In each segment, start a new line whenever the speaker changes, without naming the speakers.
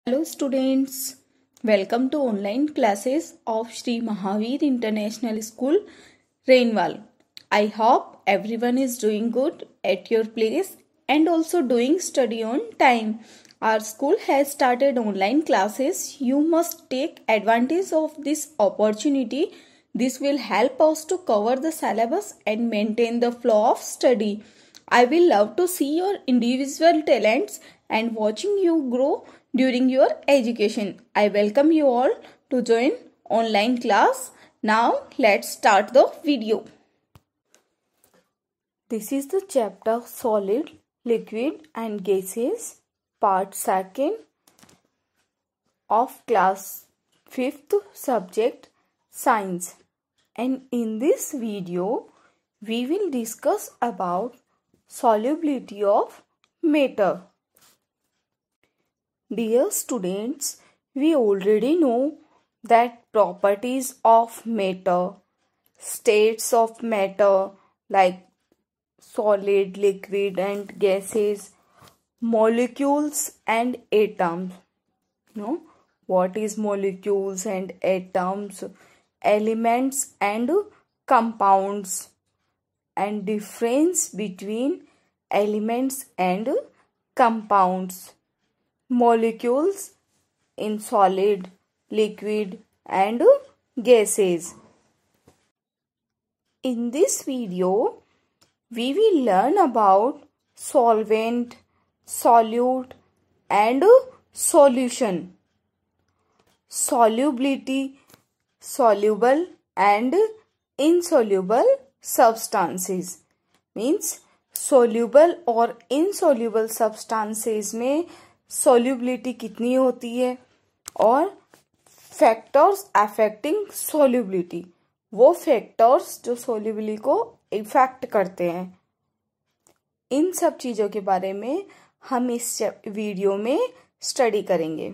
Hello students, welcome to online classes of Sri Mahavir International School, Rainwal. I hope everyone is doing good at your place and also doing study on time. Our school has started online classes. You must take advantage of this opportunity. This will help us to cover the syllabus and maintain the flow of study. I will love to see your individual talents and watching you grow during your education. I welcome you all to join online class. Now let's start the video. This is the chapter Solid, Liquid and Gases, part 2nd of class 5th subject Science. And in this video, we will discuss about solubility of matter. Dear students, we already know that properties of matter, states of matter like solid, liquid and gases, molecules and atoms. What is molecules and atoms, elements and compounds, and difference between elements and compounds, molecules in solid, liquid and gases. In this video, we will learn about solvent, solute and solution. Solubility, soluble and insoluble substances means soluble और insoluble substances में solubility कितनी होती है और factors affecting solubility, वो factors जो solubility को effect करते हैं, इन सब चीज़ों के बारे में हम इस वीडियो में स्टडी करेंगे.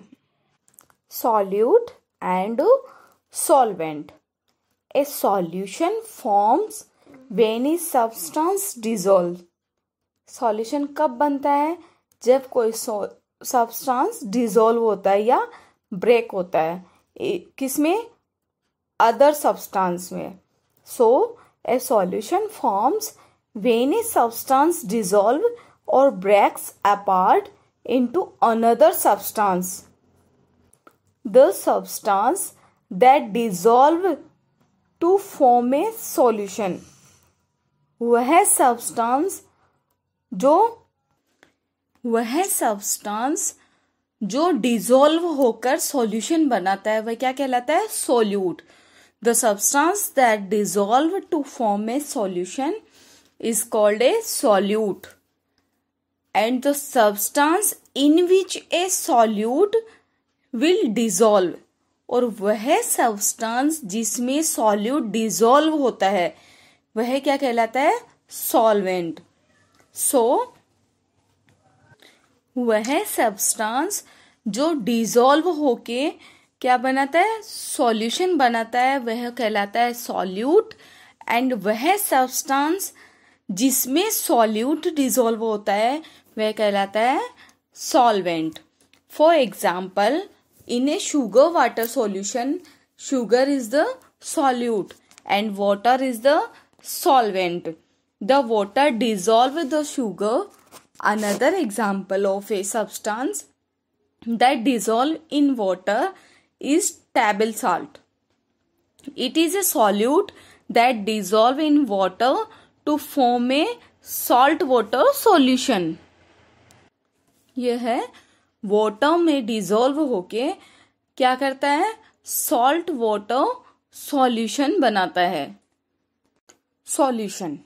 Solute and solvent. A solution forms when a substance dissolves. Solution कब बनता है? जब कोई सब्सटेंस डिसॉल्व होता है या ब्रेक होता है. किसमें? अदर सब्सटेंस में. So a solution forms when a substance dissolve or breaks apart into another substance. The substance that dissolve to form a solution. वह सब्सटेंस जो डिसॉल्व होकर सॉल्यूशन बनाता है वह क्या कहलाता है? Solute. The substance that dissolve to form a solution is called a solute. And the substance in which a solute will dissolve, और वह सब्सटेंस जिसमें सॉल्यूट डिसॉल्व होता है वह क्या कहलाता है? सॉल्वेंट. सो वह सब्सटेंस जो डिसॉल्व होके क्या बनाता है? सॉल्यूशन बनाता है, वह कहलाता है सॉल्यूट. एंड वह सब्सटेंस जिसमें सॉल्यूट डिसॉल्व होता है वह कहलाता है solvent. For example, in a sugar water solution, sugar is the solute and water is the solvent. The water dissolves the sugar. Another example of a substance that dissolve in water is table salt. It is a solute that dissolve in water to form a salt water solution. यह है water में dissolve होके क्या करता है? Salt water solution बनाता है. Solution.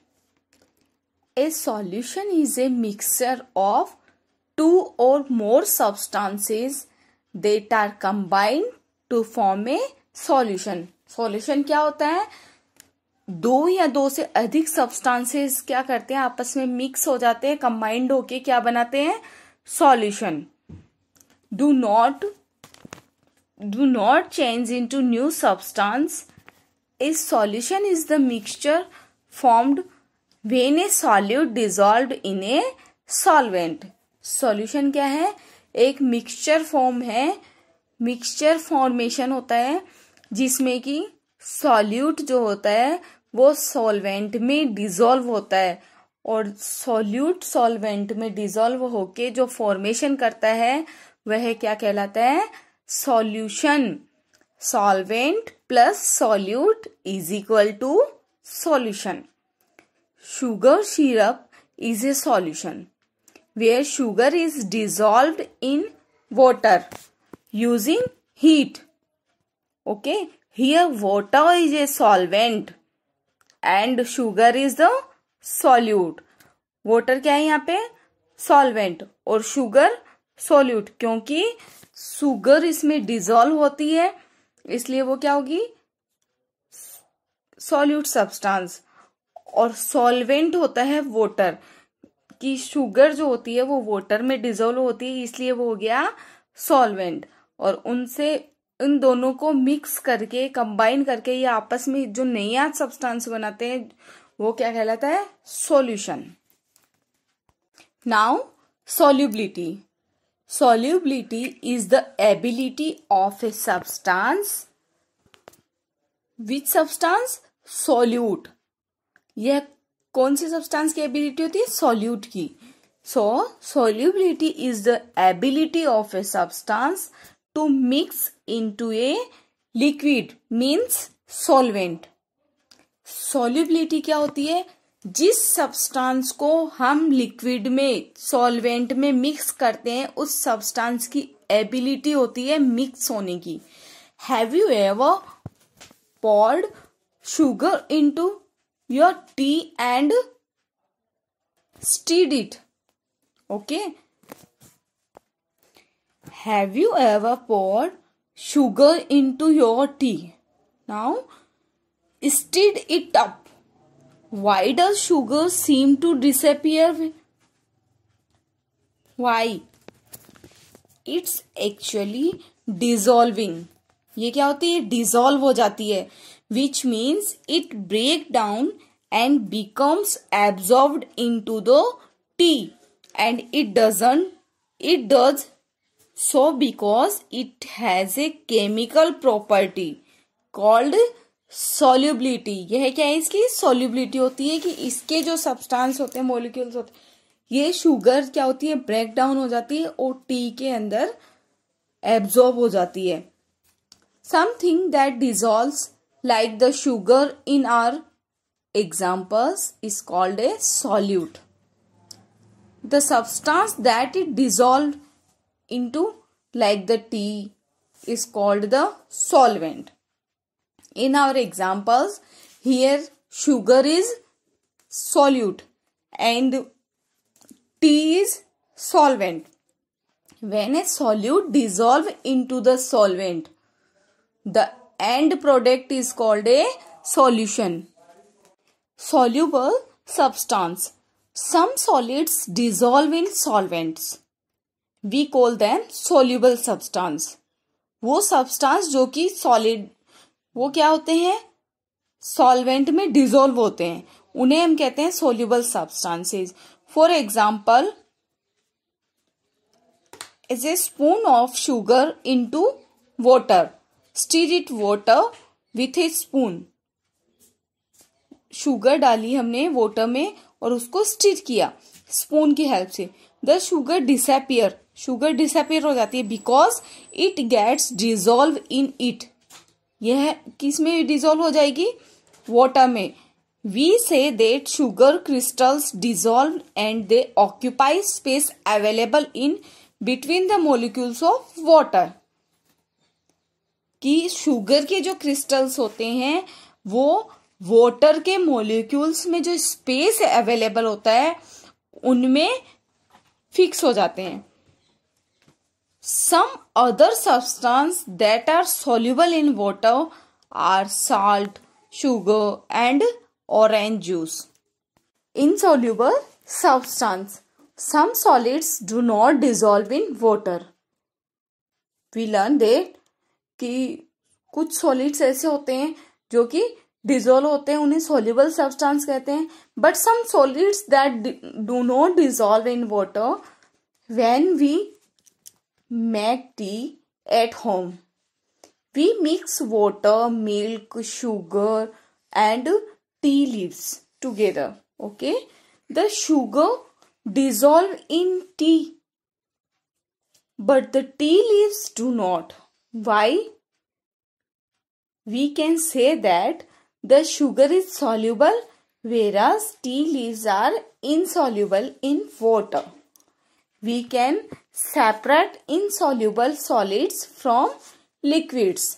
A solution is a mixture of two or more substances that are combined to form a solution. Solution क्या होता है? दो या दो से अधिक सब्सटेंसेस क्या करते हैं? आपस में मिक्स हो जाते हैं, कंबाइंड होके क्या बनाते हैं? Solution. Do not change into new substance. A solution is the mixture formed when a solute dissolved in a solvent. Solution क्या है? एक मिक्सचर फॉर्म है, मिक्सचर फॉर्मेशन होता है जिसमें कि सॉल्यूट जो होता है वो सॉल्वेंट में डिसॉल्व होता है, और सॉल्यूट सॉल्वेंट में डिसॉल्व होके जो फॉर्मेशन करता है वह क्या कहलाता है? Solution. Solvent plus solute is equal to solution. Sugar syrup is a solution where sugar is dissolved in water using heat. Okay, here water is a solvent and sugar is the solute. water क्या है यहाँ पे? solvent और sugar solute, क्योंकि sugar इसमें dissolve होती है इसलिए वो क्या होगी? solute substance। और solvent होता है water, कि शुगर जो होती है वो वाटर में डिसॉल्व होती है इसलिए वो हो गया सॉल्वेंट। और उनसे इन दोनों को मिक्स करके कंबाइन करके ये आपस में जो नया सब्सटेंस बनाते हैं वो क्या कहलाता है? Solution. Now solubility. Solubility is the ability of a substance. Which substance? Solute. यह कौन सी सब्सटेंस की एबिलिटी होती है? सॉल्यूट की। So solubility is the ability of a substance to mix into a liquid means solvent. Solubility क्या होती है? जिस सब्सटेंस को हम लिक्विड में सॉल्वेंट में मिक्स करते हैं उस सब्सटेंस की एबिलिटी होती है मिक्स होने की। Have you ever poured sugar into your tea and stirred it? Okay, have you ever poured sugar into your tea, now stirred it up? Why does sugar seem to disappear? Why? It's actually dissolving. ये क्या होती है? Dissolve हो जाती है, which means it break down and becomes absorbed into the tea, and it does so because it has a chemical property called solubility. यह क्या है? इसकी solubility होती है कि इसके जो सब्सटेंस होते हैं, मॉलिक्यूल्स होते हैं, ये शुगर क्या होती है? ब्रेक डाउन हो जाती है और टी के अंदर एब्जॉर्ब हो जाती है। Something that dissolves like the sugar in our examples is called a solute. The substance that is dissolved into like the tea is called the solvent. In our examples, here sugar is solute and tea is solvent. When a solute dissolves into the solvent, the end product is called a solution. Soluble substance. Some solids dissolve in solvents. We call them soluble substance. वो substance जो कि solid, वो क्या होते हैं? solvent में dissolve होते हैं, उन्हें हम कहते हैं soluble substances. For example, is a spoon of sugar into water. Stir it water with a spoon. Sugar डाली हमने वाटर में और उसको स्टिर किया स्पून की हेल्प से। The sugar disappear, sugar disappear हो जाती है because it gets dissolve in it. यह किस में डिसॉल्व हो जाएगी? वाटर में। We see that sugar crystals dissolve and they occupy space available in between the molecules of water. कि शुगर के जो क्रिस्टल्स होते हैं वो वाटर के मॉलिक्यूल्स में जो स्पेस अवेलेबल होता है उनमें फिक्स हो जाते हैं। Some other substance that are soluble in water are salt, sugar and orange juice. Insoluble substance. Some solids do not dissolve in water. We learn that कि कुछ सॉलिड्स ऐसे होते हैं जो कि डिसॉल्व होते हैं, उन्हें सॉल्युबल सब्सटेंस कहते हैं। But some solids that do not dissolve in water, when we make tea at home. We mix water, milk, sugar and tea leaves together. Okay. The sugar dissolve in tea, but the tea leaves do not. Why? We can say that the sugar is soluble, whereas tea leaves are insoluble in water. We can separate insoluble solids from liquids.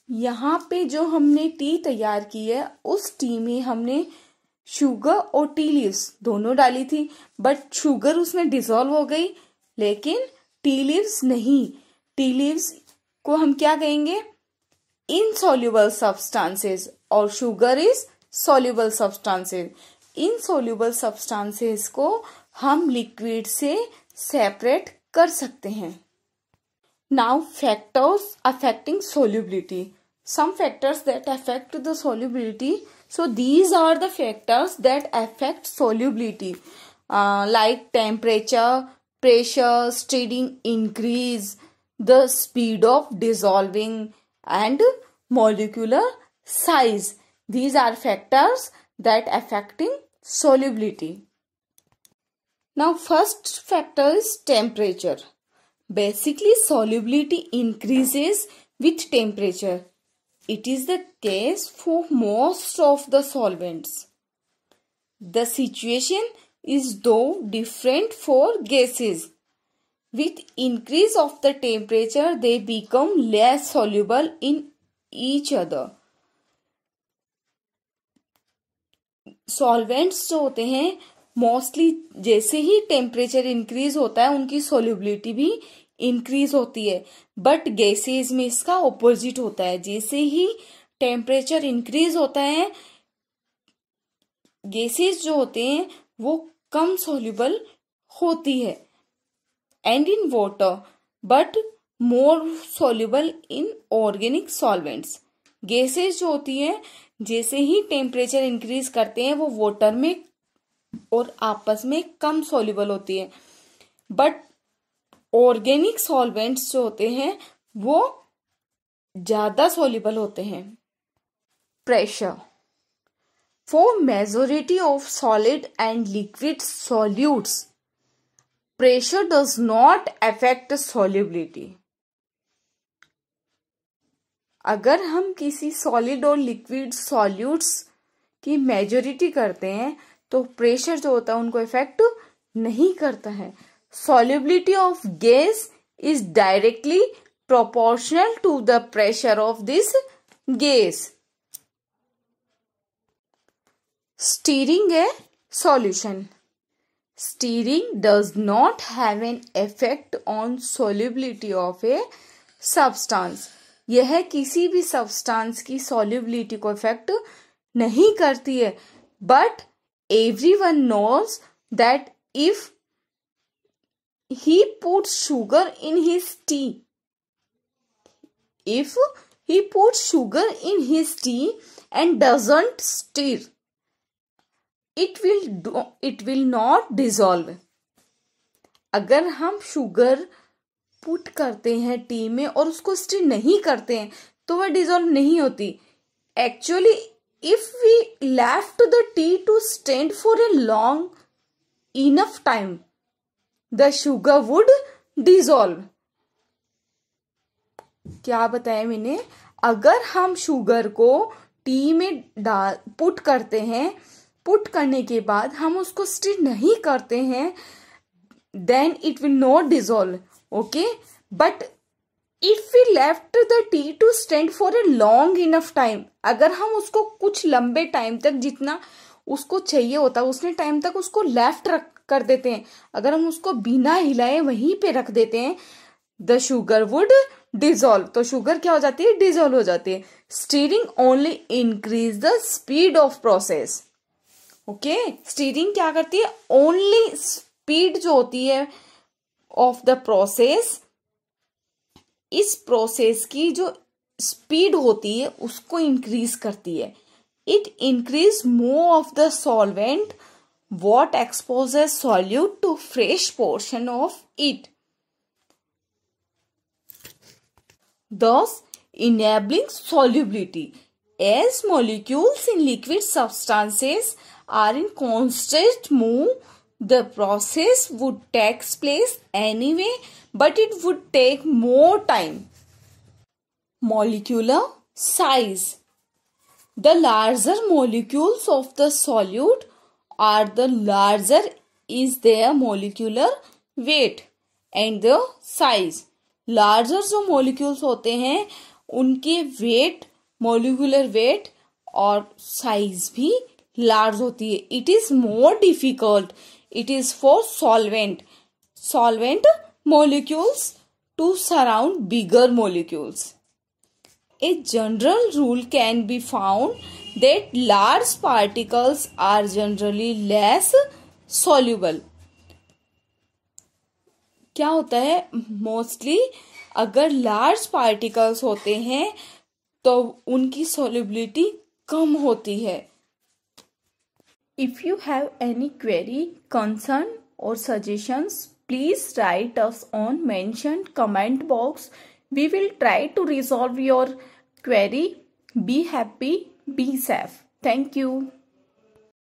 यहाँ पे जो हमने T तैयार की है, उस T में हमने शुगर और टी लीव्स दोनों डाली थी, बट शुगर उसमें डिसॉल्व हो गई, लेकिन टी लीव्स नहीं. टी लीव्स को हम क्या कहेंगे? इनसॉल्युबल सब्सटेंसेस, और sugar is soluble substances. Insoluble substances को हम लिक्विड से सेपरेट कर सकते हैं. Now factors affecting solubility. Some factors that affect the solubility. So these are the factors that affect solubility, like temperature, pressure, stirring increase, the speed of dissolving, and molecular size. These are factors that affecting solubility. Now first factor is temperature. Basically solubility increases with temperature. It is the case for most of the solvents. The situation is though different for gases. With increase of the temperature, they become less soluble in each other. Solvents जो होते हैं mostly जैसे ही temperature increase होता है उनकी solubility भी increase होती है, बट गैसेज में इसका ऑपोजिट होता है. जैसे ही टेम्परेचर इंक्रीज होता है, गैसेज जो होते हैं वो कम सोल्यूबल होती है and in water, but more soluble in organic solvents. Gases जो होती है जैसे ही टेम्परेचर इंक्रीज करते हैं वो वाटर में और आपस में कम सोल्यूबल होती है, बट ऑर्गेनिक सॉल्वेंट्स जो होते हैं वो ज्यादा सोल्यूबल होते हैं. Pressure. For majority of solid and liquid solutes, pressure does not affect solubility. अगर हम किसी सॉलिड और लिक्विड सॉल्यूट्स की मेजॉरिटी करते हैं तो प्रेशर जो होता है उनको इफेक्ट नहीं करता है. Solubility of gas is directly proportional to the pressure of this gas. Stirring a solution. Stirring does not have an effect on solubility of a substance. यह किसी भी substance की solubility को effect नहीं करती है, but everyone knows that if he puts sugar in his tea, if he puts sugar in his tea and doesn't stir, it will not dissolve. अगर हम शुगर पुट करते हैं टी में और उसको स्टिर नहीं करते हैं तो वह डिसॉल्व नहीं होती. Actually if we left the tea to stand for a long enough time, the sugar would dissolve. क्या बताया मैंने? अगर हम शुगर को टी में पुट करते हैं, पुट करने के बाद हम उसको स्टिर नहीं करते हैं, then it will not dissolve. Okay, but if we left the tea to stand for a long enough time, अगर हम उसको कुछ लंबे टाइम तक जितना उसको चाहिए होता है उतने टाइम तक उसको लेफ्ट कर देते हैं, अगर हम उसको बिना हिलाए वहीं पे रख देते हैं, द शुगर वुड डिसॉल्व. तो शुगर क्या हो जाती है? डिसॉल्व हो जाती है. Steering only increase the speed of process. Okay, steering क्या करती है? ओनली स्पीड जो होती है ऑफ द प्रोसेस, इस प्रोसेस की जो स्पीड होती है उसको इंक्रीज करती है. It increase more of the solvent what exposes solute to fresh portion of it. thus enabling solubility. As molecules in liquid substances are in constant move, the process would take place anyway, but it would take more time. Molecular size. The larger molecules of the solute are the larger is their molecular weight and the size. Larger जो molecules होते हैं उनके weight, molecular weight और size भी large होती है. It is more difficult. It is for solvent molecules to surround bigger molecules. A general rule can be found that large particles are generally less soluble. क्या होता है, mostly अगर large particles होते हैं तो उनकी solubility कम होती है. If you have any query, concern or suggestions, please write us on mentioned comment box. We will try to resolve your query. Be happy, be safe. Thank you.